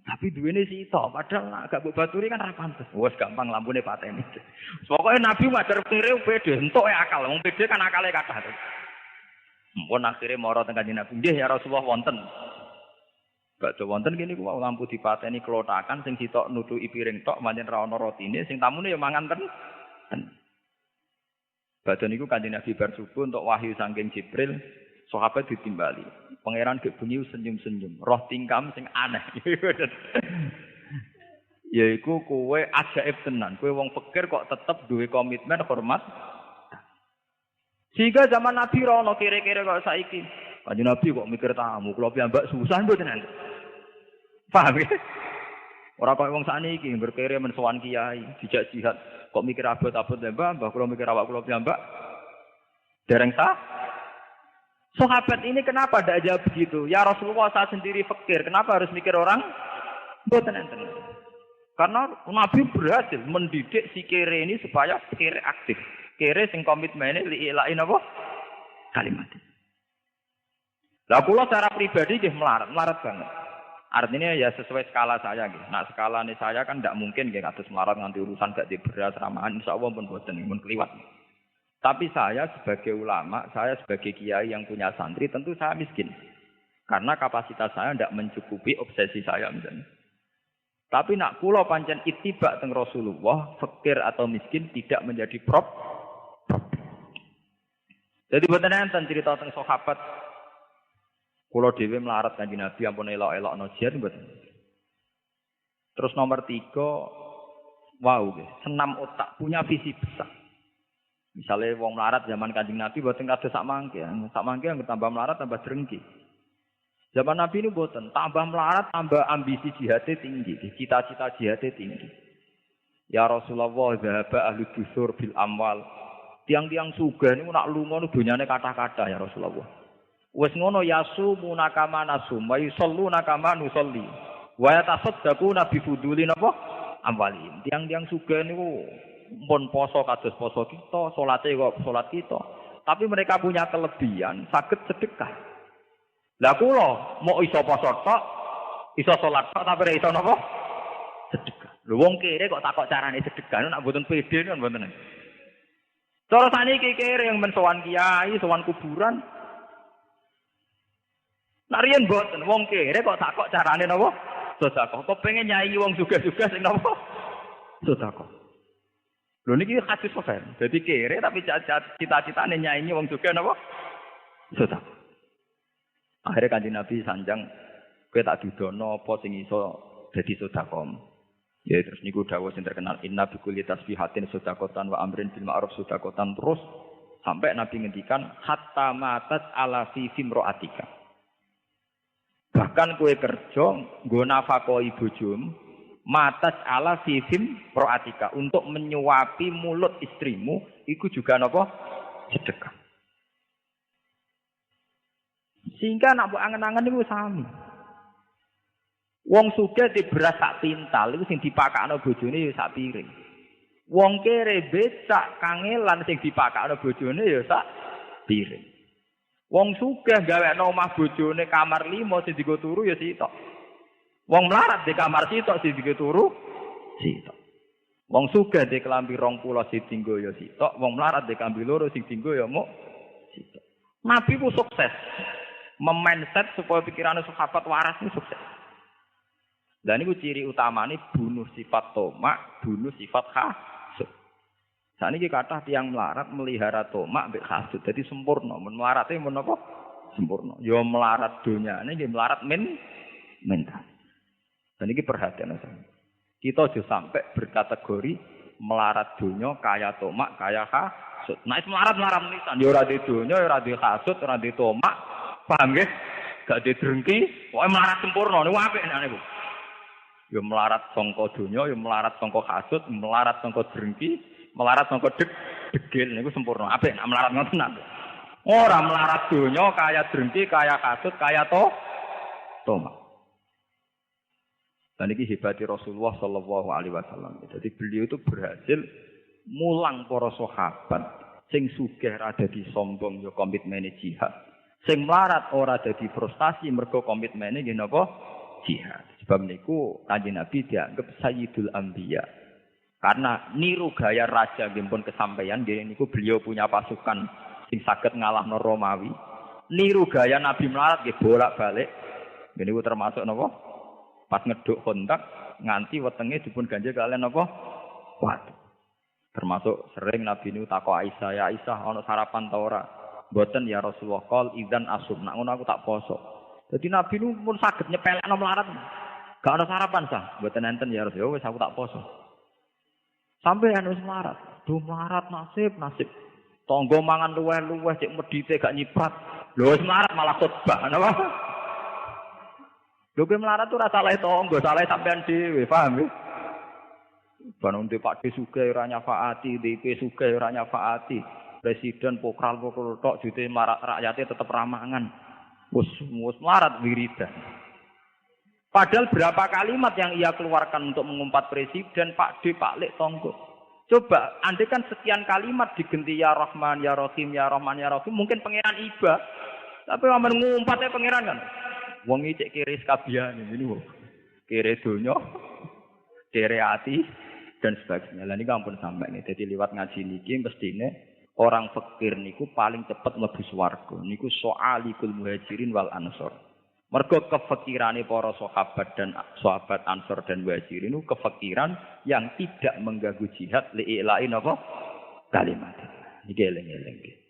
Tapi duwene sitok, padahal gak mbok baturi kan ra pantes. Wes gampang lampune pateni. Pokoke Nabi ngajar kire pede, entuk akal. Wong pede kan akale kathah. Pun akhire mara teng Kanjeng Nabi, "Nggih ya Rasulullah wonten." Bakda wonten kene ku lampu dipateni klotakan sing sitok nutuki piring tok pancen ra ana rotine, sing tamune ya mangan ten. Badhe niku Kanjeng Nabi bar subuh untuk wahyu saking Jibril, sahabat ditimbali. Pangeran gek bengi senyum-senyum, roh tingkam sing aneh. Yaiku kowe ajaib tenan, kowe wong fakir kok tetep duwe komitmen hormat. Sehingga zaman Nabi rono kira-kira kok saiki. Kanjeng Nabi kok mikir tamu, kula piyambak susah mboten. Paham ya? Ora kok wong sakniki berkere men sowan kiai, dijak jihad, kok mikir abot-abot mbah kula mikir awak kula piyambak. Dereng sah. Sahabat ini kenapa tidak jawab begitu? Ya Rasulullah saya sendiri fakir, kenapa harus mikir orang? Mboten enten. Karena Nabi berhasil mendidik si kere ini supaya kere aktif. Kere sing komitmene liilain apa? Kalimat. Lah kula secara pribadi nggih melarat banget. Artinya ya sesuai skala saya nggih. Nah, skalane saya kan tidak mungkin nggih kados melarat nganti urusan gak di beras ramahan insyaallah pun boten mun kliwat. Tapi saya sebagai ulama, saya sebagai kiai yang punya santri tentu saya miskin. Karena kapasitas saya tidak mencukupi obsesi saya misalnya. Tapi nak kula pancen ittiba teng Rasulullah, fakir atau miskin tidak menjadi problem. Jadi boten enten cerita teng sahabat kula dhewe melarat Kanjeng Nabi ampun elok-elokno jihad mboten. Terus nomor 3 senam otak, punya visi besar. Misalnya wong melarat zaman Kanjeng Nabi boten kados sak mangke. Sak mangke yang tambah melarat tambah drengki. Zaman Nabi ini boten, tambah melarat tambah ambisi jihadnya tinggi, cita-cita jihadnya tinggi. Ya Rasulullah zahaba ahli dusur bil amwal. Tiang-tiang sugih niku nak lunga niku donyane kathah-kathah ya Rasulullah. Wis ngono yasumuna kama nasum wa yusalluna kama nusolli. Wa yatasaddaquna bi fuduli napa amwalihim. Tiang-tiang sugih niku pun poso kados poso kita, salate kok salat kita. Tapi mereka punya kelebihan saged sedekah. Lah kula mau iso poso tok, iso salat tok tapi ora iso napa? Sedekah. Lho wong kere kok takok carane sedekah nek mboten pede kan mboten. Cara saniki kere yang men sowan kiai, sowan kuburan. Nek riyen mboten wong kere kok takok carane napa? Sedekah. Kok pengen nyai wong sugih-sugih sing napa? Sedekah. Lho niki hadis sahih. Dadi kere tapi cita-citane nyaingi wong sugih napa? Sedekah. Akhirnya Kanjeng Nabi sanjang kowe tak dudono apa sing iso dadi sedekah. Ya terus niku dawuh sing terkenal inna bi kulli tasbihatin sedekatan wa amrin bil ma'ruf sedekatan terus sampai Nabi ngendikan hatta matat ala fi fimroatika. Bahkan kowe kerja nggo nafakoi bojomu matas ala fi fimroatika untuk menyuapi mulut istrimu iku juga napa sedekah. Sehingga nak mbok angen-angen niku sami. Wong sugih di beras sak pintal iku sing dipakakno bojone ya sak piring. Wong kere becak kangelan sing dipakakno bojone ya sak piring. Wong sugih gawekno omah bojone kamar 5 sing digo turu ya sitok. Wong melarat di kamar sitok sing digo turu sitok. Wong sugih di kelambi 20 sing dienggo ya sitok, wong melarat di kelambi 2 sing dienggo ya mok sitok. Nabi ku sukses. Memindset supaya pikirannya sahabat waras ini sukses. Dan ini ciri utamanya bunuh sifat tomak, bunuh sifat hasud. Saat ini kata tiang melarat melihara tomak mbek hasud. Jadi sempurna. Melaratnya mun apa? Sempurna. Yo melarat dunia ini melarat mental. Dan ini perhatian saya. Kita juga sampai berkategori melarat dunia kaya tomak, kaya hasud. Nah itu melarat nisan. Yo ora di dunia, yo ora di hasud, ora di tomak. Paham nggih? Gak di drengki, pokoke melarat sempurna niku apik nek niku. Ya melarat sangka donya, ya melarat sangka hasud, melarat sangka drengki, melarat sangka degil niku sempurna. Apik nek melarat ngoten. Ora melarat donya kaya drengki, kaya hasud, kaya tomak. Dan ini hebati Rasulullah sallallahu alaihi wasallam. Jadi beliau itu berhasil mulang para sahabat sing sugih ra dadi sombong ya komitmene jihad. Sing melarat ora dadi frustasi mergo komitmene nggih napa jihad. Sebab niku Kanjeng Nabi dianggap sayyidul anbiya. Karena niru gaya raja nggih pun kesampaian nggih niku beliau punya pasukan sing saged ngalahno Romawi. niru gaya Nabi melarat nggih bolak-balik. Niku termasuk napa? Pas ngeduk kontak nganti wetenge dipun ganjel kalian napa? Watu. Termasuk sering Nabi niku takok Aisyah, "Ya Aisyah, ana sarapan ta ora?" "Mboten ya Rasulullah." "Qol idzan asum." Nak ngono aku tak poso. Dadi Nabi niku pun saged nyepelekno melarat. Gak ana sarapan sah. "Mboten enten ya Rasulullah." "Wis aku tak poso." Sampai wis melarat. Duh melarat nasib. Tonggo mangan luweh-luweh cek medhite gak nyiprat. Lho wis melarat malah khotbah. Napa? Lho kowe melarat tuh ora salah tonggo, salah sampean dhewe, paham ya? Bangun di Pak D sugih ora nyafaati, DP sugih ora nyafaati. Presiden pokral tok jute rakyatnya tetep ramangan. Wis melarat wiridan. Padahal berapa kalimat yang ia keluarkan untuk mengumpat presiden, Pak D, Pak Lek, tonggo. Coba, andai kan sekian kalimat digenti ya Rahman, ya Rahim, ya Rahman, ya Rahim, mungkin pangeran iba. Tapi aman ngumpatnya pangeran kan. Wong iki cek kiri sekabian ini wong. Kiri donya, kiri hati dan sebagainya. Lah niki ampun sampai nih. Jadi lewat ngaji niki mestine orang fakir niku paling cepat mlebu swarga. Niku soalikul muhajirin wal ansor. Mergo kefakirane para sahabat dan sahabat ansor dan muhajirin niku kefakiran yang tidak mengganggu jihad li'ilain apa kalimat. Niki eling-eling.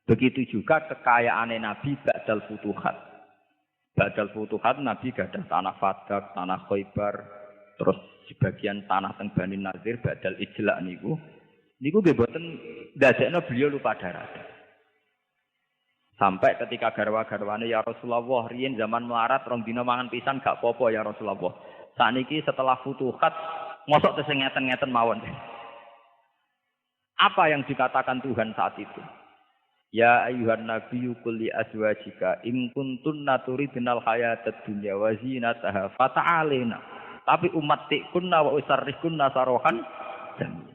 Begitu juga kekayaane Nabi ba'dal futuhat. Ba'dal futuhat Nabi gadah tanah Fadak, tanah Khaibar, terus sebagian tanah teng Bani Nadir badal ijlak niku nggih boten ndadekno beliau lupa darat. Sampai ketika garwa-garwane ya Rasulullah riyen zaman melarat rong dina mangan pisan gak apa-apa ya Rasulullah. Saniki setelah futuhat mosok tesih ngeten-ngeten mawon. Apa yang dikatakan Tuhan saat itu? Ya ayyuhan nabiyyu qul li azwajika in kuntunna turidnal hayatad dunya wa zinataha fata'alina. Tapi umat tikunna wa usarrikunna sarohan jamil.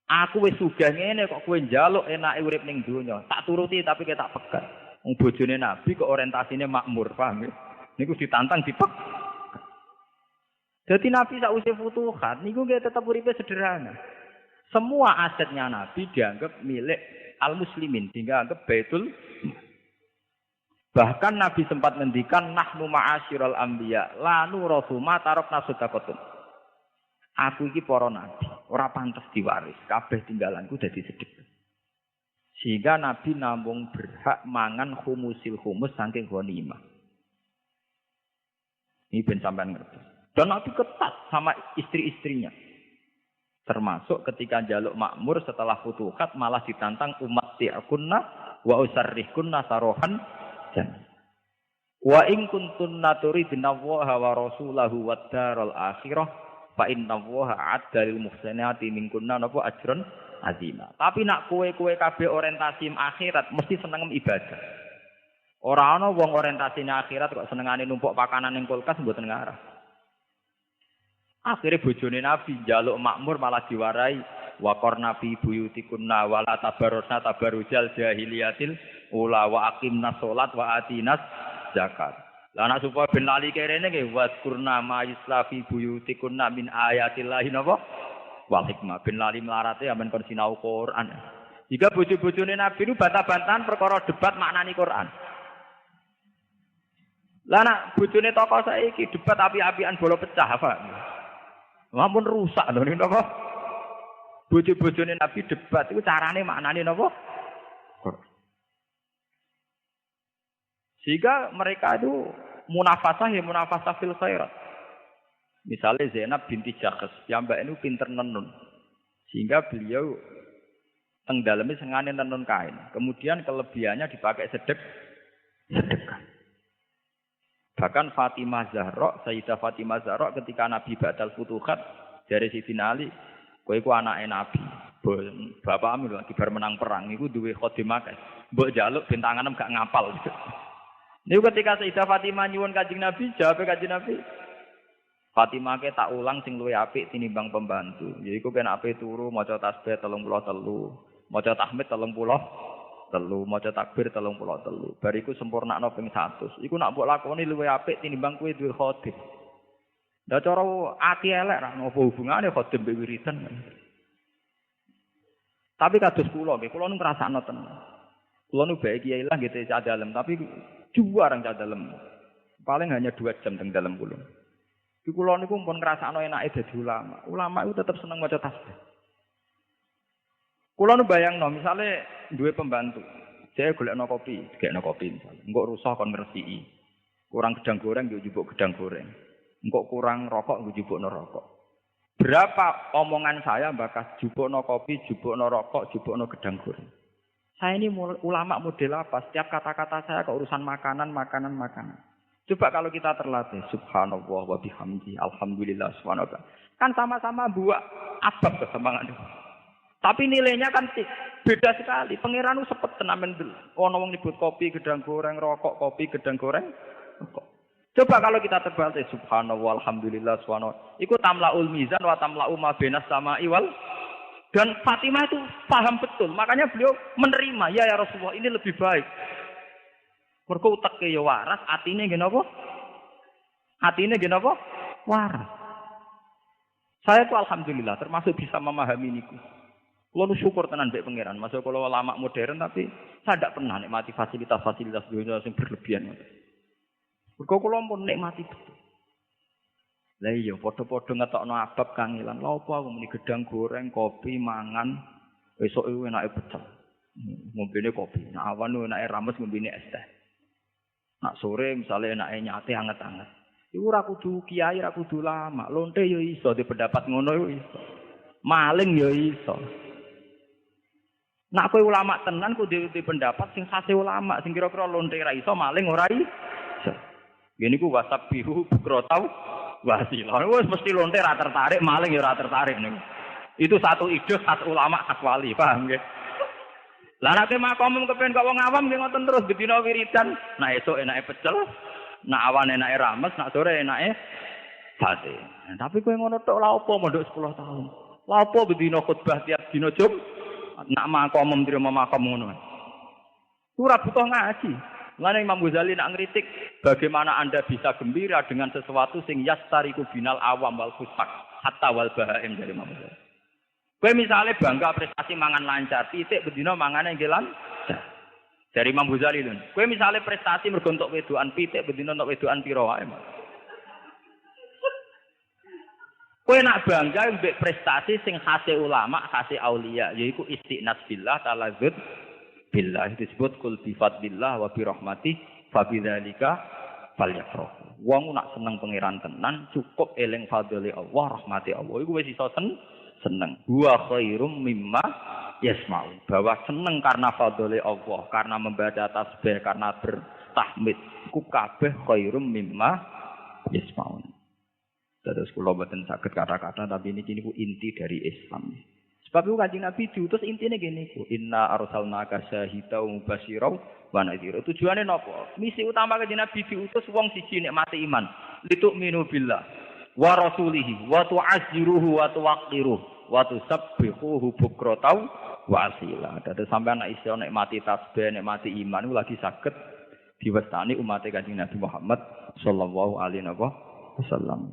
Aku wis sugih ngene kok kowe njaluk enake urip ning donya. Tak turuti tapi tak pegat. Wong bojone Nabi kok orientasine makmur, paham ya? Niku ditantang dipek. Jadi Nabi sausé futuhat niku nggih tetep uripe sederhana. Semua asetnya Nabi dianggap milik al-muslimin, dianggap baitul. Bahkan Nabi sempat ngendikan nahnu ma'asyiral anbiya la nurathu ma tarakna sadaqatun. Aku iki para nabi, ora pantes diwaris, kabeh tinggalanku dadi sedekah. Sehingga Nabi namung berhak mangan khumusil khumus saking ghanimah. Ini ben sampean ngerti. Dan Nabi ketat sama istri-istrinya. Termasuk ketika jaluk makmur setelah futuhat malah ditantang umat ti'kunna wa usarrihkunna sarohan jan. Wa in kuntunna turidna Allaha wa rasulahu wad daral akhirah fa inna Allaha a'adda lil muhsinati minkunna napa ajrun azima. Tapi nak kowe kabeh orientasi akhirat mesti seneng ibadah. Ora ana wong orientasine akhirat kok senengane numpuk pakanan ning kulkas mboten ngarah. Akhire bojone Nabi njaluk makmur malah diwarai wa qarna fi buyutikunna wala tabarrusna tabarrujal jahiliyatil ula wa aqimnas shalat wa atinas zakat. Lah nek supaya ben lali kerene nggih waskurna ma yuslafi buyutikunna min ayatillahi napa wal hikmah ben lali melarate amen kon sinau Quran. Jika bojo-bojone Nabi itu bantah-bantahan perkara debat maknani Quran. Lah nek bojone tokoh saiki debat api-apian bola pecah apa? Mampun rusak lho niku napa? Bojo-bojone Nabi debat iku carane maknane napa? Sehingga mereka itu munafasah fil khairat. Misalnya Zainab binti Jakhs, yang mbak itu pinter nenun. Sehingga beliau teng daleme sengane nenun kain. Kemudian kelebihannya dipakai sedekah. Bahkan Fatimah Zahra, Sayyidah Fatimah Zahra ketika Nabi Ba'dal Futuhat dari Sidina Ali, kowe iku anake Nabi. Bapakmu lagi bar menang perang iku duwe khadimah kae. Mbok njaluk ben tanganem gak ngapal. Niku ketika Sayyidah Fatimah nyuwun Kanjeng Nabi, jawab Kanjeng Nabi, Fatimah ke tak ulang sing luwih apik tinimbang pembantu. Yaiku kena ape turu maca tasbih 33, maca tahmid 33, maca takbir 33. Bariku sempurnakno ping 100. Iku nak mbok lakoni luwih apik tinimbang kowe duwe khadim. Lah cara ati elek ra nopo hubungane khadim mbek wiridan. Tapi kados kula nggih, kula nu ngrasakno tenan. Kulo nu bae kiai lah gitu cah dalem, tapi juarang cah dalem. Paling hanya 2 jam teng dalem kulo. Di kulo niku pun ngrasakno enake dadi ulama. Ulama itu tetap seneng maca tasbih. Kulo nu bayangno misale duwe pembantu. Saya golekno kopi, digekno kopi misalnya. Engko rusak kon ngresiki. Kurang gedang goreng yo njupuk gedang goreng. Engko kurang rokok nggo njupukno rokok. Berapa omongan saya bakas jupukno kopi, jupukno rokok, jupukno gedang goreng. Saya ini ulama model apa? Setiap kata-kata saya ke urusan makanan. Coba kalau kita terlatih, subhanallah wa bihamdi, alhamdulillah subhanallah. Kan sama-sama buat abab kesemangat. Tapi nilainya kan beda sekali. Pangeran itu sepet tenamen dulu. Ono wong nyebut kopi, gedang goreng, rokok, kopi, gedang goreng, rokok. Coba kalau kita terlatih, subhanallah, alhamdulillah subhanallah. Iku tamlaul mizan wa tamlau ma bainas sama'i wal. Dan Fatimah itu paham betul. Makanya beliau menerima, ya Rasulullah ini lebih baik. Mergo uteke ya waras, atine nggih napa? Atine nggih napa? Waras. Saya itu alhamdulillah termasuk bisa memahami niku. Kulo syukur tenan mbek pangeran. Masuk kalau ulama modern tapi saya tidak pernah nikmati fasilitas-fasilitas dunia yang berlebihan. Mergo kulo pun nikmati betul. Lah iya padha-padha ngetokno abab kangilan. Lha apa aku muni gedang goreng, kopi, mangan, esuk iku enake pecel. Ngombene kopi. Nah awan enake rames ngombene es teh. Nak sore misalnya enake nyate anget-anget. Iku ora kudu kiai, ora kudu lama. Lonte yo iso di pendapat ngono yo iso. Maling yo iso. Nak kowe ulama tenan kudu di pendapat sing khase ulama, sing kira-kira lonte ra iso, maling ora iso. Ngene iku WhatsApp biru bukro tau wasilah. Wis mesti lonte ra tertarik, maling ya ora tertarik niku. Itu satu ide satu ulama khas wali, paham nggih? Lah nek makom kepen kok wong awam nggih ngoten terus bedina wiridan. Nah esuk enake pecel, nak awan enake rames, nak sore enake sate. Nah, tapi kowe ngono tok lha opo mondok 10 tahun. Lha opo bedina khutbah tiap dina Jum? Nak makom trimo makom ngono. Ora butuh ngaji. Mulane Imam Ghazali nak ngritik bagaimana Anda bisa gembira dengan sesuatu sing yastariku binal awam wal fusaq hatta wal bahaim dari Imam Ghazali. Kowe misale bangga prestasi mangan lancar, titik bedina mangane nggih lancar. Dari Imam Ghazali lho. Kowe misale prestasi mergo entuk wedokan pitik bedina entuk wedokan pira wae, Mas. Kowe nak bangga mbek prestasi sing khase ulama, khase aulia, yaiku istiqnas billah, talazzud billah, disebut kul bi fadlillah wa bi rahmati fa bidzalika falyafrahu. Wong nak seneng pangeran tenan cukup eling fadhile Allah, rahmati Allah. Iku wis iso seneng. Wa khairum mimma yasma'u. Bahwa seneng karena fadhole Allah, karena membaca tasbih, karena bertahmid. Ku kabeh khairum mimma yasma'u. Terus kula mboten saged kata-kata tapi niki niku inti dari Islam. Sebab itu Kanjeng Nabi diutus intine ngene iku. Inna arsalnaka syahidan wa mubasysiran wa nadhira. Tujuane napa? Misi utama Kanjeng Nabi diutus wong siji nek mati iman. Litu'minu billah wa rasulihi wa tu'azziruhu wa tuwaqqiruhu wa tusabbihuhu bukratan wa asila. Dadi sampeyan nek iso nek mati tasbih, nek mati iman iku lagi saged diwestani umat Kanjeng Nabi Muhammad sallallahu alaihi wasallam.